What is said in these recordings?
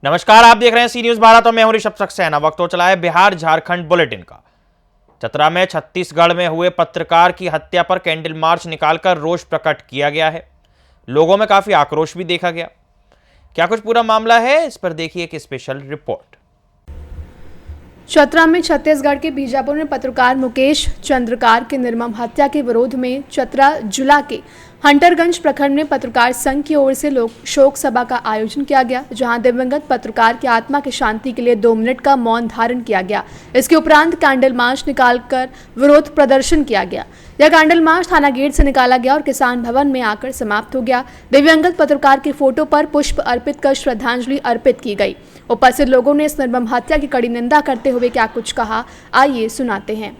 नमस्कार, आप देख रहे हैं सी न्यूज भारत और मैं हूं ऋषभ सक्सेना। वक्त हो चला है बिहार झारखंड बुलेटिन का। चतरा में छत्तीसगढ़ में हुए पत्रकार की हत्या पर कैंडल मार्च निकालकर रोष प्रकट किया गया है। लोगों में काफी आक्रोश भी देखा गया। क्या कुछ पूरा मामला है, इस पर देखिए एक स्पेशल रिपोर्ट। चतरा में छत्तीसगढ़ के बीजापुर में पत्रकार मुकेश चंद्रकार की निर्मम हत्या के विरोध में चतरा जिला के हंटरगंज प्रखंड में पत्रकार संघ की ओर से शोक सभा का आयोजन किया गया, जहां दिवंगत पत्रकार की आत्मा की शांति के लिए 2 मिनट का मौन धारण किया गया। इसके उपरांत कैंडल मार्च निकालकर विरोध प्रदर्शन किया गया। यह कैंडल मार्च थाना गेट से निकाला गया और किसान भवन में आकर समाप्त हो गया। दिवंगत पत्रकार के फोटो पर पुष्प अर्पित कर श्रद्धांजलि अर्पित की गई। उपस्थित लोगों ने इस निर्मम हत्या की कड़ी निंदा करते हुए क्या कुछ कहा, आइए सुनाते हैं।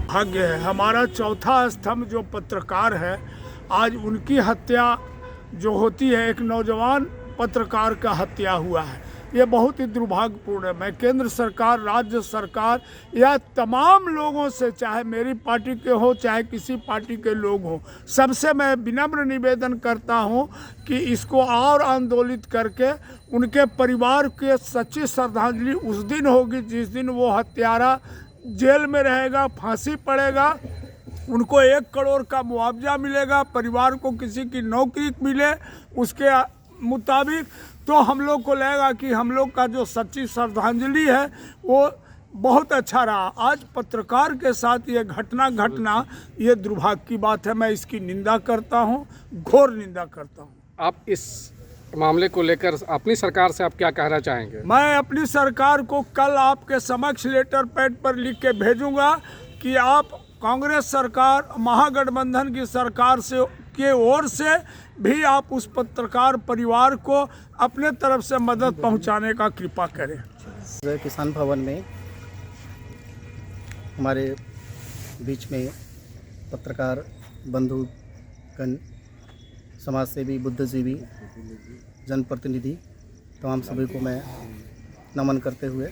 भाग्य है हमारा चौथा स्तंभ जो पत्रकार है, आज उनकी हत्या जो होती है, एक नौजवान पत्रकार का हत्या हुआ है। ये बहुत ही दुर्भाग्यपूर्ण है। मैं केंद्र सरकार, राज्य सरकार या तमाम लोगों से, चाहे मेरी पार्टी के हो चाहे किसी पार्टी के लोग हों, सबसे मैं विनम्र निवेदन करता हूं कि इसको और आंदोलित करके उनके परिवार के सच्ची श्रद्धांजलि उस दिन होगी जिस दिन वो हत्यारा जेल में रहेगा, फांसी पड़ेगा, उनको 1 करोड़ का मुआवजा मिलेगा, परिवार को किसी की नौकरी मिले, उसके मुताबिक तो हम लोग को लगेगा कि हम लोग का जो सच्ची श्रद्धांजलि है वो बहुत अच्छा रहा। आज पत्रकार के साथ ये घटना ये दुर्भाग्य की बात है। मैं इसकी निंदा करता हूँ, घोर निंदा करता हूँ। आप इस मामले को लेकर अपनी सरकार से आप क्या कहना चाहेंगे? मैं अपनी सरकार को कल आपके समक्ष लेटर पैड पर लिख के भेजूंगा कि आप कांग्रेस सरकार, महागठबंधन की सरकार से के ओर से भी आप उस पत्रकार परिवार को अपने तरफ से मदद पहुंचाने का कृपा करें। किसान भवन में हमारे बीच में पत्रकार बंधुगण, समाजसेवी, बुद्धिजीवी, जनप्रतिनिधि, तमाम सभी को मैं नमन करते हुए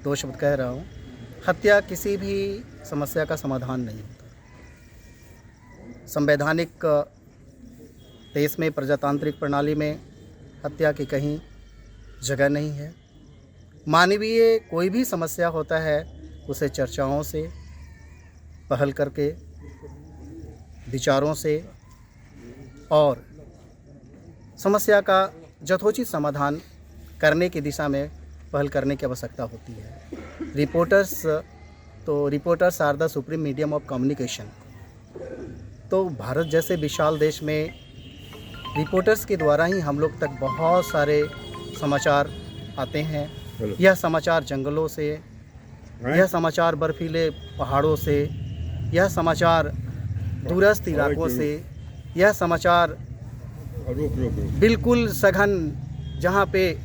2 शब्द कह रहा हूँ। हत्या किसी भी समस्या का समाधान नहीं होता। संवैधानिक देश में, प्रजातांत्रिक प्रणाली में हत्या की कहीं जगह नहीं है। मानवीय कोई भी समस्या होता है उसे चर्चाओं से, पहल करके, विचारों से और समस्या का यथोचित समाधान करने की दिशा में पहल करने की आवश्यकता होती है। Reporters are the supreme medium of communication. तो भारत जैसे विशाल देश में रिपोर्टर्स के द्वारा ही हम लोग तक बहुत सारे समाचार आते हैं। यह समाचार जंगलों से, यह समाचार बर्फीले पहाड़ों से, यह समाचार दूरस्थ इलाकों से, यह समाचार बिल्कुल सघन जहाँ पे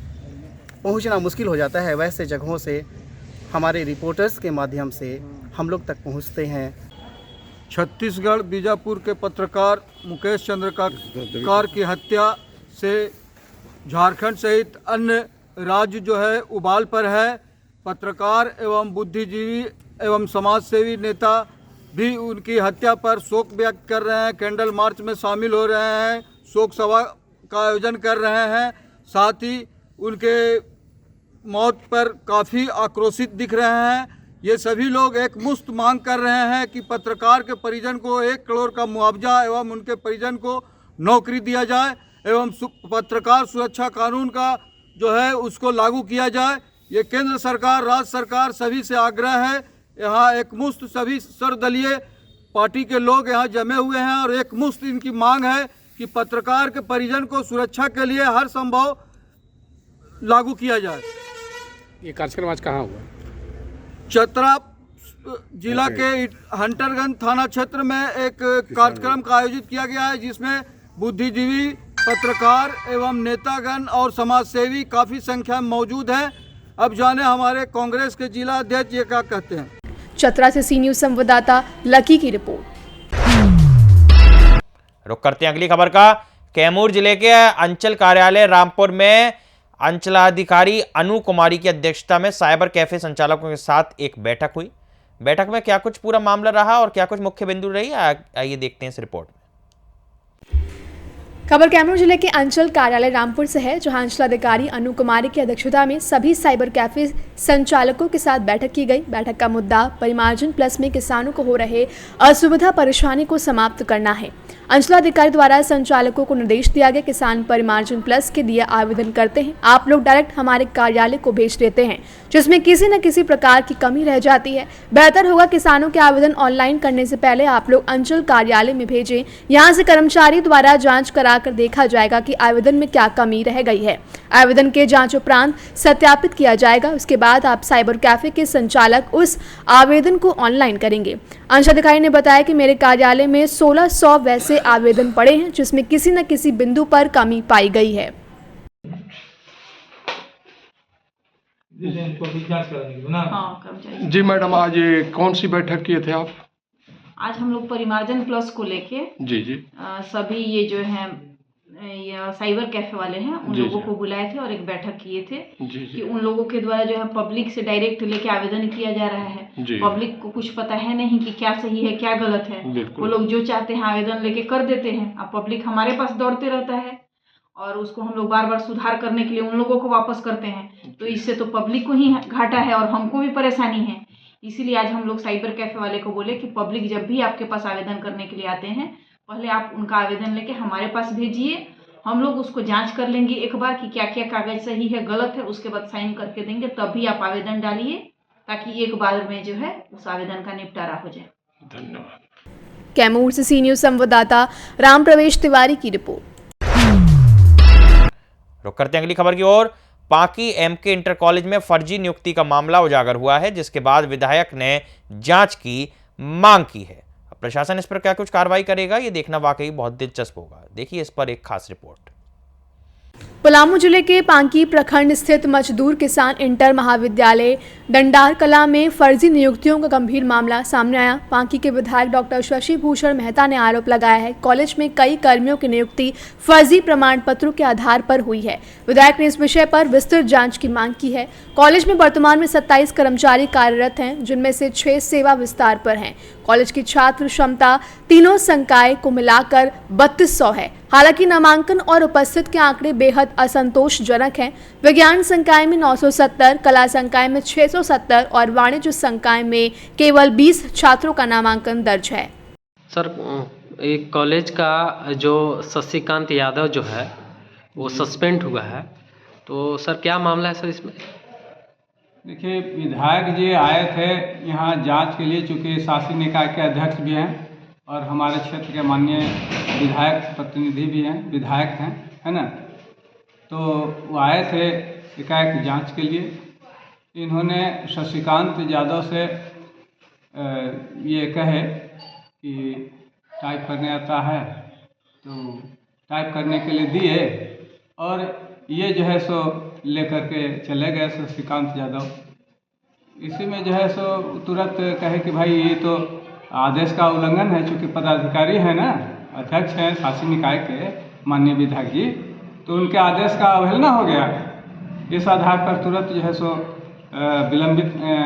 पहुँचना मुश्किल हो जाता है, वैसे जगहों से हमारे रिपोर्टर्स के माध्यम से हम लोग तक पहुँचते हैं। छत्तीसगढ़ बीजापुर के पत्रकार मुकेश चंद्रकार की हत्या से झारखंड सहित अन्य राज्य जो है उबाल पर है। पत्रकार एवं बुद्धिजीवी एवं समाजसेवी नेता भी उनकी हत्या पर शोक व्यक्त कर रहे हैं, कैंडल मार्च में शामिल हो रहे हैं, शोक सभा का आयोजन कर रहे हैं। साथ ही उनके मौत पर काफ़ी आक्रोशित दिख रहे हैं। ये सभी लोग एक मुश्त मांग कर रहे हैं कि पत्रकार के परिजन को 1 करोड़ का मुआवजा एवं उनके परिजन को नौकरी दिया जाए एवं पत्रकार सुरक्षा कानून का जो है उसको लागू किया जाए। ये केंद्र सरकार, राज्य सरकार सभी से आग्रह है। यहाँ एक मुश्त सभी सर्वदलीय पार्टी के लोग यहाँ जमे हुए हैं और एक मुश्त इनकी मांग है कि पत्रकार के परिजन को सुरक्षा के लिए हर संभव लागू किया जाए। ये कार्यक्रम आज कहाँ हुआ? चतरा जिला के हंटरगंज थाना क्षेत्र में एक कार्यक्रम का आयोजित किया गया है, जिसमें बुद्धिजीवी, पत्रकार एवं नेतागण और समाजसेवी काफ़ी संख्या में मौजूद हैं। अब जाने हमारे कांग्रेस के जिला अध्यक्ष ये क्या कहते हैं। चतरा से सी न्यूज संवाददाता लकी की रिपोर्ट। रुक करते हैं अगली खबर का। कैमूर जिले के अंचल कार्यालय रामपुर में अंचलाधिकारी अनु कुमारी की अध्यक्षता में साइबर कैफे संचालकों के साथ एक बैठक हुई। बैठक में क्या कुछ पूरा मामला रहा और क्या कुछ मुख्य बिंदु रही, आइए देखते हैं इस रिपोर्ट में। खबर कैमूर जिले के अंचल कार्यालय रामपुर से है, जहां अंचलाधिकारी अनु कुमारी की अध्यक्षता में सभी साइबर कैफे संचालकों के साथ बैठक की गई। बैठक का मुद्दा परिमार्जन प्लस में किसानों को हो रहे असुविधा परेशानी को समाप्त करना है। अंचलाधिकारी द्वारा संचालकों को निर्देश दिया गया, किसान परिमार्जन प्लस के लिए आवेदन करते हैं, आप लोग डायरेक्ट हमारे कार्यालय को भेज देते हैं, जिसमें किसी न किसी प्रकार की कमी रह जाती है। बेहतर होगा किसानों के आवेदन ऑनलाइन करने से पहले आप लोग अंचल कार्यालय में भेजें। यहाँ से कर्मचारी द्वारा जांच कराकर देखा जाएगा कि आवेदन में क्या कमी रह गई है। आवेदन के जांच उपरांत सत्यापित किया जाएगा। उसके बाद आप साइबर कैफे के संचालक उस आवेदन को ऑनलाइन करेंगे। अंचलाधिकारी ने बताया कि मेरे कार्यालय में 1600 वैसे आवेदन पड़े हैं, जिसमें किसी न किसी बिंदु पर कमी पाई गई है। जी मैडम, आज ये कौन सी बैठक किए थे आप? आज हम लोग परिमार्जन प्लस को लेके जी जी सभी ये जो है ये साइबर कैफे वाले हैं उन जी, लोगों जी। को बुलाए थे और एक बैठक किए थे जी कि जी उन लोगों के द्वारा जो है पब्लिक से डायरेक्ट लेके आवेदन किया जा रहा है। जी। पब्लिक को कुछ पता है नहीं कि क्या सही है क्या गलत है। बिल्कुल। वो लोग जो चाहते हैं आवेदन लेके कर देते हैं। अब पब्लिक हमारे पास दौड़ते रहता है और उसको हम लोग बार बार सुधार करने के लिए उन लोगों को वापस करते हैं, तो इससे तो पब्लिक को ही घाटा है और हमको भी परेशानी है। इसीलिए आज हम लोग साइबर कैफे वाले को बोले कि पब्लिक जब भी आपके पास आवेदन करने के लिए आते हैं, पहले आप उनका आवेदन लेके हमारे पास भेजिए, हम लोग उसको जांच कर लेंगे एक बार कि क्या क्या कागज सही है गलत है, उसके बाद साइन करके देंगे, तभी आप आवेदन डालिए ताकि एक बार में जो है उस आवेदन का निपटारा हो जाए। धन्यवाद। कैमूर से सी न्यूज संवाददाता राम प्रवेश तिवारी की रिपोर्ट। रुक करते हैं अगली खबर की ओर। पांकी एमके इंटर कॉलेज में फर्जी नियुक्ति का मामला उजागर हुआ है, जिसके बाद विधायक ने जांच की मांग की है। अब प्रशासन इस पर क्या कुछ कार्रवाई करेगा, ये देखना वाकई बहुत दिलचस्प होगा। देखिए इस पर एक खास रिपोर्ट। पलामू जिले के पांकी प्रखंड स्थित मजदूर किसान इंटर महाविद्यालय डंडार कला में फर्जी नियुक्तियों का गंभीर मामला सामने आया। पांकी के विधायक डॉक्टर शशि भूषण मेहता ने आरोप लगाया है, कॉलेज में कई कर्मियों की नियुक्ति फर्जी प्रमाण पत्रों के आधार पर हुई है। विधायक ने इस विषय पर विस्तृत जांच की मांग की है। कॉलेज में वर्तमान में 27 कर्मचारी कार्यरत हैं, जिनमें से 6 सेवा विस्तार पर हैं। कॉलेज की छात्र क्षमता तीनों संकाय को मिलाकर 3200 है। हालांकि नामांकन और उपस्थित के आंकड़े बेहद असंतोषजनक हैं। विज्ञान संकाय में 970, कला संकाय में 670 और वाणिज्य संकाय में केवल 20 छात्रों का नामांकन दर्ज है। सर, एक कॉलेज का जो शशिकांत यादव जो है वो सस्पेंड हुआ है, तो सर क्या मामला है सर इसमें? देखिए, विधायक जी आए थे यहाँ जांच के लिए, चूँकि शासी निकाय के अध्यक्ष भी हैं और हमारे क्षेत्र के माननीय विधायक प्रतिनिधि भी हैं, विधायक हैं, है ना। तो वो आए थे एकाएक जांच के लिए। इन्होंने शशिकांत यादव से ये कहे कि टाइप करने आता है, तो टाइप करने के लिए दिए और ये जो है सो लेकर के चले गए शशिकांत यादव। इसी में जो है सो तुरंत कहे कि भाई ये तो आदेश का उल्लंघन है, चूँकि पदाधिकारी है ना, अध्यक्ष हैं शासी निकाय के माननीय विधायक जी, तो उनके आदेश का अवहेलना हो गया। इस आधार पर तुरंत जो है सो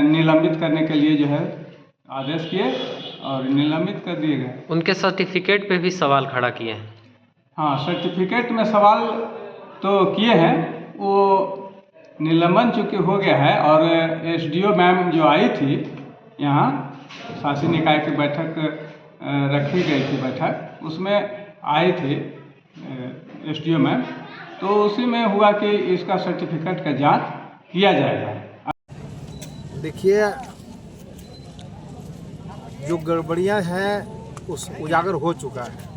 निलंबित करने के लिए जो है आदेश किए और निलंबित कर दिए गए। उनके सर्टिफिकेट पे भी सवाल खड़ा किए हैं। हाँ, सर्टिफिकेट में सवाल तो किए हैं, वो निलंबन चूँकि हो गया है। और एसडीओ मैम जो आई थी यहाँ, शासी निकाय की बैठक रखी गई थी बैठक, उसमें आई थी एसडीओ मैम, तो उसी में हुआ कि इसका सर्टिफिकेट का जांच किया जाएगा। देखिए, जो गड़बड़ियां हैं उस उजागर हो चुका है।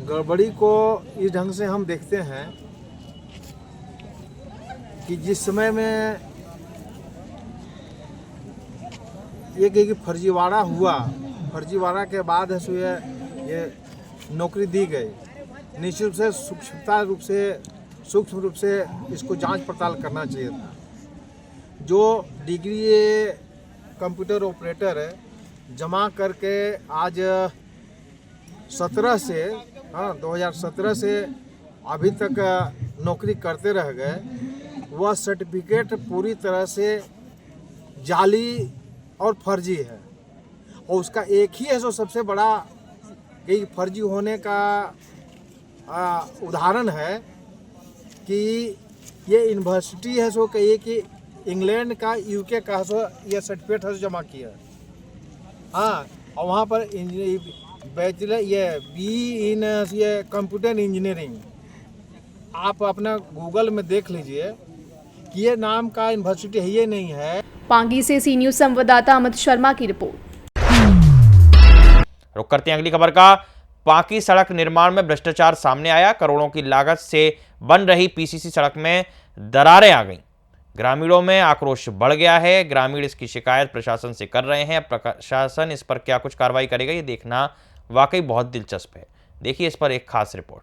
गड़बड़ी को इस ढंग से हम देखते हैं कि जिस समय में ये फर्जीवाड़ा हुआ, फर्जीवाड़ा के बाद है सो ये नौकरी दी गई। निश्चित रूप से सूक्ष्म रूप से इसको जांच पड़ताल करना चाहिए था। जो डिग्री कंप्यूटर ऑपरेटर है जमा करके आज 2017 से अभी तक नौकरी करते रह गए, वह सर्टिफिकेट पूरी तरह से जाली और फर्जी है। और उसका एक ही है सो सबसे बड़ा, यही फर्जी होने का उदाहरण है कि ये यूनिवर्सिटी है सो कहिए कि इंग्लैंड का यूके का सो ये सर्टिफिकेट है जमा किया। हाँ, और वहाँ पर बैचलर ये बी इन ये कंप्यूटर इंजीनियरिंग आप अपना गूगल में देख लीजिए कि ये नाम का यूनिवर्सिटी है, ये नहीं है। पांगी से सी न्यूज संवाददाता अमित शर्मा की रिपोर्ट। रुक करते हैं अगली खबर का। पांकी सड़क निर्माण में भ्रष्टाचार सामने आया। करोड़ों की लागत से बन रही पीसीसी सड़क में दरारें आ गईं। ग्रामीणों में आक्रोश बढ़ गया है। ग्रामीण इसकी शिकायत प्रशासन से कर रहे हैं। प्रशासन इस पर क्या कुछ कार्रवाई करेगा, ये देखना वाकई बहुत दिलचस्प है। देखिए इस पर एक खास रिपोर्ट।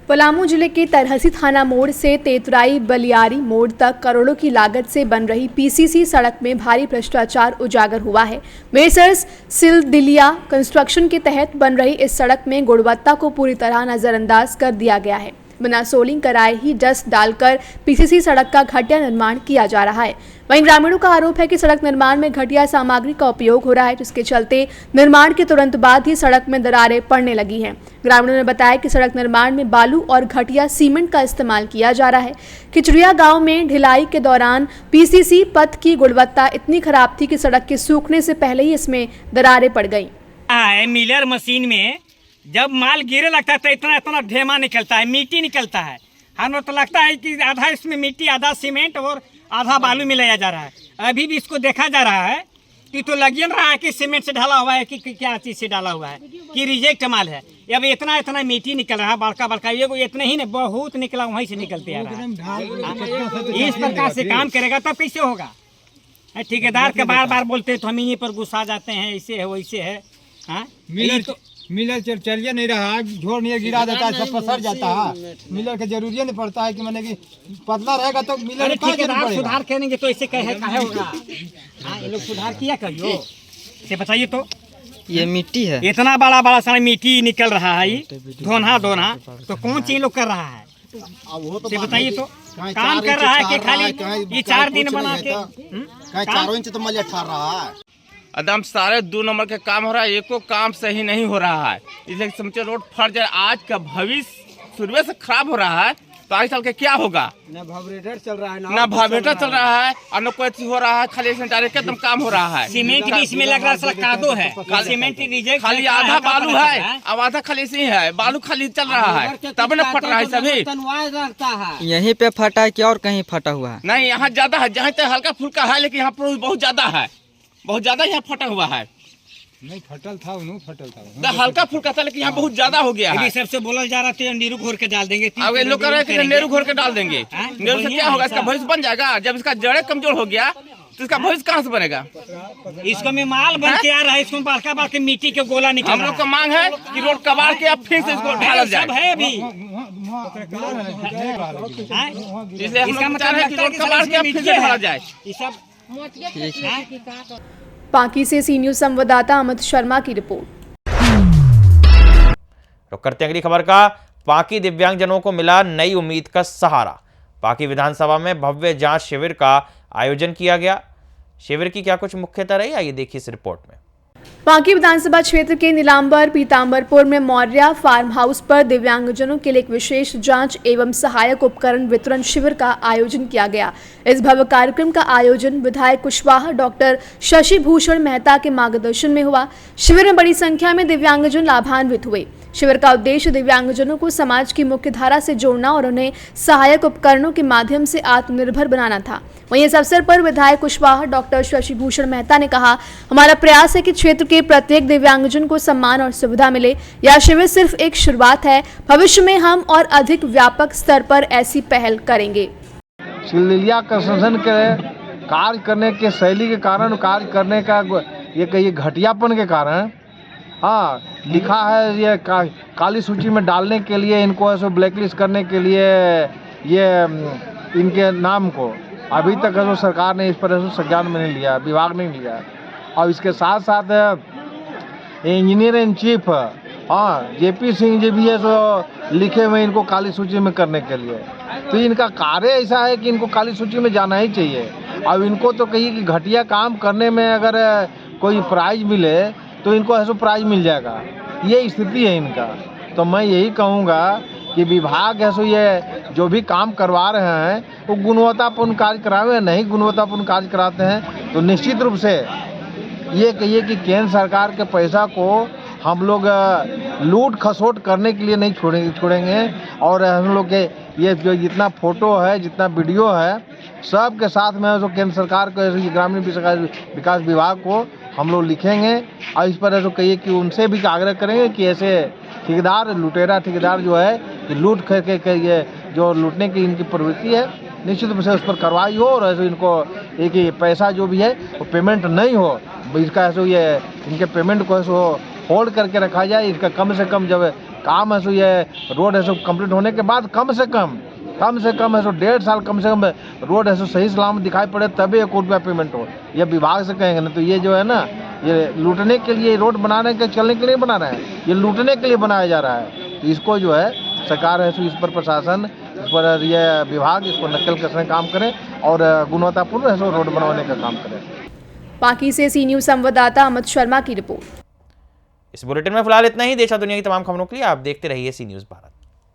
पलामू जिले के तरहसी थाना मोड़ से तेतराई बलियारी मोड़ तक करोड़ों की लागत से बन रही पीसीसी सड़क में भारी भ्रष्टाचार उजागर हुआ है। मेसर्स सिलदिलिया कंस्ट्रक्शन के तहत बन रही इस सड़क में गुणवत्ता को पूरी तरह नजरअंदाज कर दिया गया है। बिना सोलिंग कराए ही डस्ट डालकर पीसीसी सड़क का घटिया निर्माण किया जा रहा है। वहीं ग्रामीणों का आरोप है कि सड़क निर्माण में घटिया सामग्री का उपयोग हो रहा है, जिसके चलते निर्माण के तुरंत बाद ही सड़क में दरारें पड़ने लगी हैं। ग्रामीणों ने बताया कि सड़क निर्माण में बालू और घटिया सीमेंट का इस्तेमाल किया जा रहा है। खिचड़िया गांव में ढिलाई के दौरान पीसीसी पथ की गुणवत्ता इतनी खराब थी कि सड़क के सूखने से पहले ही इसमें दरारें पड़ गई। मिलर मशीन में जब माल गिरे लगता है तो इतना इतना ढेमा निकलता है, मिट्टी निकलता है। हमें तो लगता है कि आधा इसमें मिट्टी, आधा सीमेंट और आधा बालू मिलाया जा रहा है। अभी भी इसको देखा जा रहा है कि तो लग रहा है कि सीमेंट से ढाला हुआ है कि क्या चीज़ से डाला हुआ है, कि रिजेक्ट माल है। अब इतना इतना मिट्टी निकल रहा है, बड़का बड़का ये इतने ही नहीं बहुत निकला, वहीं से निकलते आ रहा है। इस प्रकार से काम करेगा तब कैसे होगा? ठेकेदार के बार बार बोलते तो हम यहीं पर गुस्सा जाते हैं, ऐसे है वैसे है। हाँ, मिलर चलिए नहीं रहा, झोर नहीं गिरा देता है, सब पसर जाता है। मिलर के जरूरी नहीं पड़ता है कि मैंने कि पतला रहेगा तो मिलर ठेकेदार सुधार करेंगे तो ऐसे कहे होगा। हाँ, ये लोग सुधार किया करियो, ये बताइए तो। ये मिट्टी है, इतना बड़ा बड़ा सारा मिट्टी निकल रहा है, धोना तो कौन चीज लोग कर रहा है? ये बताइए तो। काम कर रहा है कि खाली ये 4 दिन बना के 4 इंच तो मल ठार रहा है। एकदम सारे 2 नंबर के काम हो रहा है, एको काम सही नहीं हो रहा है। इसलिए समझे रोड फट जाए। आज का भविष्य शुरू से खराब हो रहा है, तो आगे चल के क्या होगा? ना वाइब्रेटर चल रहा है, ना वाइब्रेटर चल रहा है और न कोई चीज हो रहा है। खाली डायरेक्ट एकदम काम हो रहा है। सीमेंट भी इसमें लग रहा है, कादो है, सीमेंट रिजेक्ट, खाली आधा बालू है, अब आधा खाली इसी है, बालू खाली चल रहा है, तब न फट रहा है सभी। यहीं पे फटा है कि और कहीं फटा हुआ है? नहीं, यहाँ ज्यादा है, जहाँ तक हल्का फुल्का है, लेकिन यहाँ पर बहुत ज्यादा है, बहुत ज्यादा यहाँ फटा हुआ है। नहीं फटल था, फटल था, हल्का फुल्का था, लेकिन यहाँ बहुत ज्यादा हो गया है। सबसे बोला जा रहा था नीरू घोर के डाल देंगे। अब ये लोग कह रहे हैं कि नीरू घोर के डाल देंगे। नीरू से क्या होगा? इसका भविष्य बन जाएगा। जब इसका जड़े कमजोर हो गया तो इसका भविष्य कहाँ से बनेगा? इसको में माल बन के आ रहा है, इसको बड़का बड़का मिट्टी के गोला निकल। हम लोग का मांग है कि रोड कबाड़ के अब फिर से इसको ढाला जाए। है अभी, इसलिए हम लोग चाह रहे हैं कि रोड कबाड़ के अब फिर से ढाला जाए। पांकी से सी न्यूज संवाददाता अमित शर्मा की रिपोर्ट। रुक करते हैं अगली खबर का। पांकी दिव्यांगजनों को मिला नई उम्मीद का सहारा। पांकी विधानसभा में भव्य जांच शिविर का आयोजन किया गया। शिविर की क्या कुछ मुख्यता रही, आइए देखिए इस रिपोर्ट में। पांकी विधानसभा क्षेत्र के नीलांबर पीतांबरपुर में मौर्या फार्म हाउस पर दिव्यांगजनों के लिए एक विशेष जांच एवं सहायक उपकरण वितरण शिविर का आयोजन किया गया। इस भव्य कार्यक्रम का आयोजन विधायक कुशवाहा डॉक्टर शशि भूषण मेहता के मार्गदर्शन में हुआ। शिविर में बड़ी संख्या में दिव्यांगजन लाभान्वित हुए। शिविर का उद्देश्य दिव्यांगजनों को समाज की मुख्य धारा से जोड़ना और उन्हें सहायक उपकरणों के माध्यम से आत्मनिर्भर बनाना था। वहीं इस अवसर पर विधायक कुशवाहा डॉक्टर शशि भूषण मेहता ने कहा, हमारा प्रयास है कि क्षेत्र के प्रत्येक दिव्यांगजन को सम्मान और सुविधा मिले। यह शिविर सिर्फ एक शुरुआत है, भविष्य में हम और अधिक व्यापक स्तर पर ऐसी पहल करेंगे। सिलदिलिया कंस्ट्रक्शन के कार्य करने के शैली के कारण, कार्य करने का ये घटियापन के कारण, हाँ लिखा है ये काली सूची में डालने के लिए, इनको ऐसे ब्लैकलिस्ट करने के लिए ये इनके नाम को अभी तक जो सरकार ने इस पर संज्ञान में नहीं लिया, विभाग नहीं लिया। और इसके साथ साथ engineer in chief JP Singh ji भी है जो लिखे हुए इनको काली सूची में करने के लिए। तो इनका कार्य ऐसा है कि इनको काली सूची में जाना ही चाहिए। अब इनको तो कहिए कि घटिया काम करने में अगर कोई प्राइज मिले तो इनको ऐसा प्राइज मिल जाएगा, ये स्थिति है इनका। तो मैं यही कहूँगा कि विभाग है सो ये जो भी काम करवा रहे हैं वो गुणवत्तापूर्ण कार्य करावे, नहीं गुणवत्तापूर्ण कार्य कराते हैं तो निश्चित रूप से ये कहिए कि केंद्र सरकार के पैसा को हम लोग लूट खसोट करने के लिए नहीं छोड़ेंगे। और हम लोग के ये जो जितना फोटो है, जितना वीडियो है, सब के साथ में जो केंद्र सरकार को, ग्रामीण विकास विभाग को हम लोग लिखेंगे और इस पर ऐसा कहिए कि उनसे भी आग्रह करेंगे कि ऐसे ठेकेदार, लुटेरा ठेकेदार जो है कि लूट करके ये जो लूटने की इनकी प्रवृत्ति है, निश्चित रूप से उस पर कार्रवाई हो और ऐसे इनको एक ही पैसा जो भी है वो पेमेंट नहीं हो, इसका ऐसे ये इनके पेमेंट को ऐसे होल्ड करके रखा जाए। इनका कम से कम जब काम है सो ये रोड है सो कंप्लीट होने के बाद कम से कम है सो 1.5 साल कम से कम रोड है सो सही सलामत दिखाई पड़े तभी 1 रुपया पेमेंट हो। ये विभाग से कहेंगे ना तो ये जो है ना ये लूटने के लिए रोड बनाने के चलने के लिए बना रहे हैं, ये लूटने के लिए बनाया जा रहा है। तो इसको जो है सरकार है सो इस पर प्रशासन, इस पर ये विभाग इसको नकल कसने का काम करें और गुणवत्तापूर्ण है सो रोड बनवाने का काम करें। बाकी से सी न्यूज़ संवाददाता अमित शर्मा की रिपोर्ट। इस बुलेटिन में फिलहाल इतना ही। देश और दुनिया की तमाम खबरों के लिए आप देखते रहिए सी न्यूज़ भारत।